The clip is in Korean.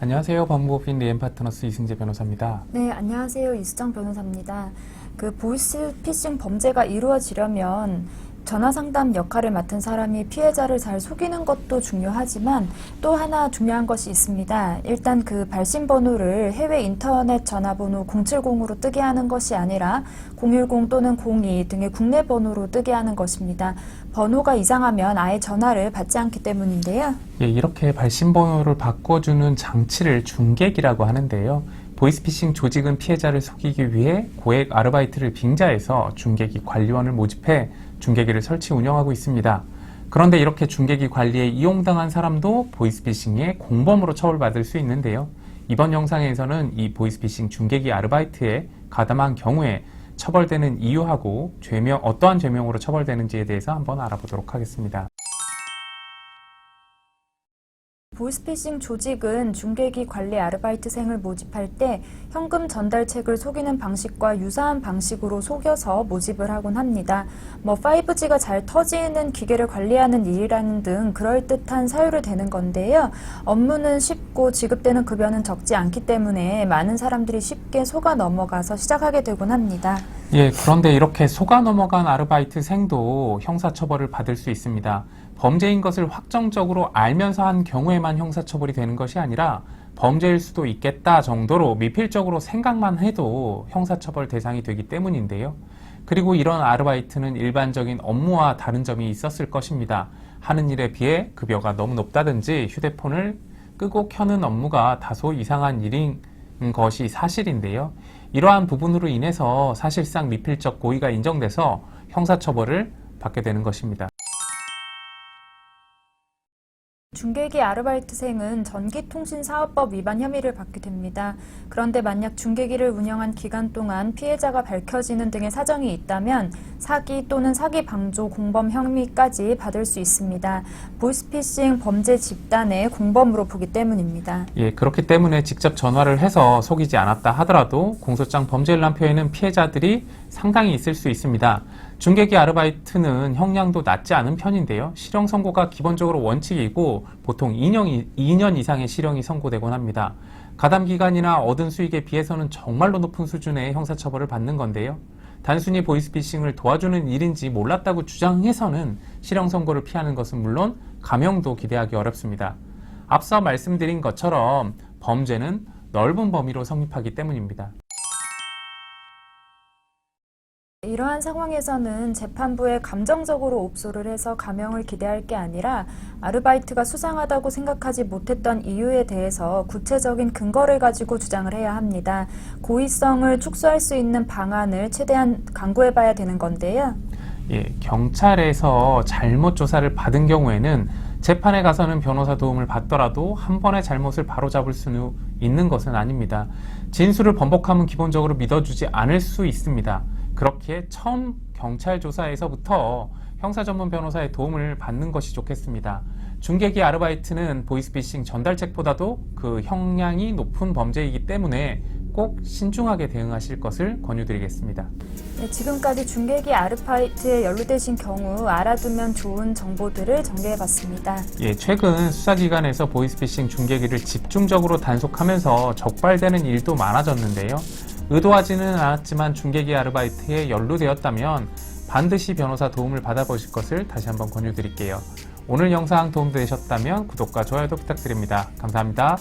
안녕하세요. 법무법인 리엠파트너스 이승재 변호사입니다. 네, 안녕하세요. 이수정 변호사입니다. 보이스피싱 범죄가 이루어지려면 전화상담 역할을 맡은 사람이 피해자를 잘 속이는 것도 중요하지만 또 하나 중요한 것이 있습니다. 일단 발신 번호를 해외 인터넷 전화번호 070으로 뜨게 하는 것이 아니라 010 또는 02 등의 국내 번호로 뜨게 하는 것입니다. 번호가 이상하면 아예 전화를 받지 않기 때문인데요. 이렇게 발신 번호를 바꿔주는 장치를 중객이라고 하는데요. 보이스피싱 조직은 피해자를 속이기 위해 고액 아르바이트를 빙자해서 중개기 관리원을 모집해 중개기를 설치 운영하고 있습니다. 그런데 이렇게 중개기 관리에 이용당한 사람도 보이스피싱의 공범으로 처벌받을 수 있는데요. 이번 영상에서는 이 보이스피싱 중개기 아르바이트에 가담한 경우에 처벌되는 이유하고 어떠한 죄명으로 처벌되는지에 대해서 한번 알아보도록 하겠습니다. 보이스피싱 조직은 중개기 관리 아르바이트생을 모집할 때 현금 전달책을 속이는 방식과 유사한 방식으로 속여서 모집을 하곤 합니다. 5G가 잘 터지는 기계를 관리하는 일이라는 등 그럴듯한 사유를 대는 건데요. 업무는 쉽고 지급되는 급여는 적지 않기 때문에 많은 사람들이 쉽게 속아 넘어가서 시작하게 되곤 합니다. 그런데 이렇게 속아 넘어간 아르바이트생도 형사처벌을 받을 수 있습니다. 범죄인 것을 확정적으로 알면서 한 경우에만 형사처벌이 되는 것이 아니라 범죄일 수도 있겠다 정도로 미필적으로 생각만 해도 형사처벌 대상이 되기 때문인데요. 그리고 이런 아르바이트는 일반적인 업무와 다른 점이 있었을 것입니다. 하는 일에 비해 급여가 너무 높다든지 휴대폰을 끄고 켜는 업무가 다소 이상한 일인 것이 사실인데요. 이러한 부분으로 인해서 사실상 미필적 고의가 인정돼서 형사처벌을 받게 되는 것입니다. 중개기 아르바이트생은 전기통신사업법 위반 혐의를 받게 됩니다. 그런데 만약 중개기를 운영한 기간 동안 피해자가 밝혀지는 등의 사정이 있다면 사기 또는 사기 방조 공범 혐의까지 받을 수 있습니다. 보이스피싱 범죄 집단의 공범으로 보기 때문입니다. 그렇기 때문에 직접 전화를 해서 속이지 않았다 하더라도 공소장 범죄일 남표에는 피해자들이 상당히 있을 수 있습니다. 중개기 아르바이트는 형량도 낮지 않은 편인데요. 실형 선고가 기본적으로 원칙이고 보통 2년 이상의 실형이 선고되곤 합니다. 가담 기간이나 얻은 수익에 비해서는 정말로 높은 수준의 형사처벌을 받는 건데요. 단순히 보이스피싱을 도와주는 일인지 몰랐다고 주장해서는 실형 선고를 피하는 것은 물론 감형도 기대하기 어렵습니다. 앞서 말씀드린 것처럼 범죄는 넓은 범위로 성립하기 때문입니다. 이러한 상황에서는 재판부에 감정적으로 옵소를 해서 감형을 기대할 게 아니라 아르바이트가 수상하다고 생각하지 못했던 이유에 대해서 구체적인 근거를 가지고 주장을 해야 합니다. 고의성을 축소할 수 있는 방안을 최대한 강구해 봐야 되는 건데요. 경찰에서 잘못 조사를 받은 경우에는 재판에 가서는 변호사 도움을 받더라도 한 번의 잘못을 바로잡을 수 있는 것은 아닙니다. 진술을 번복하면 기본적으로 믿어주지 않을 수 있습니다. 그렇게 처음 경찰 조사에서부터 형사 전문 변호사의 도움을 받는 것이 좋겠습니다. 중개기 아르바이트는 보이스피싱 전달책보다도 그 형량이 높은 범죄이기 때문에 꼭 신중하게 대응하실 것을 권유드리겠습니다. 지금까지 중개기 아르바이트에 연루되신 경우 알아두면 좋은 정보들을 정리해봤습니다. 최근 수사기관에서 보이스피싱 중개기를 집중적으로 단속하면서 적발되는 일도 많아졌는데요. 의도하지는 않았지만 중개기 아르바이트에 연루되었다면 반드시 변호사 도움을 받아보실 것을 다시 한번 권유드릴게요. 오늘 영상 도움되셨다면 구독과 좋아요도 부탁드립니다. 감사합니다.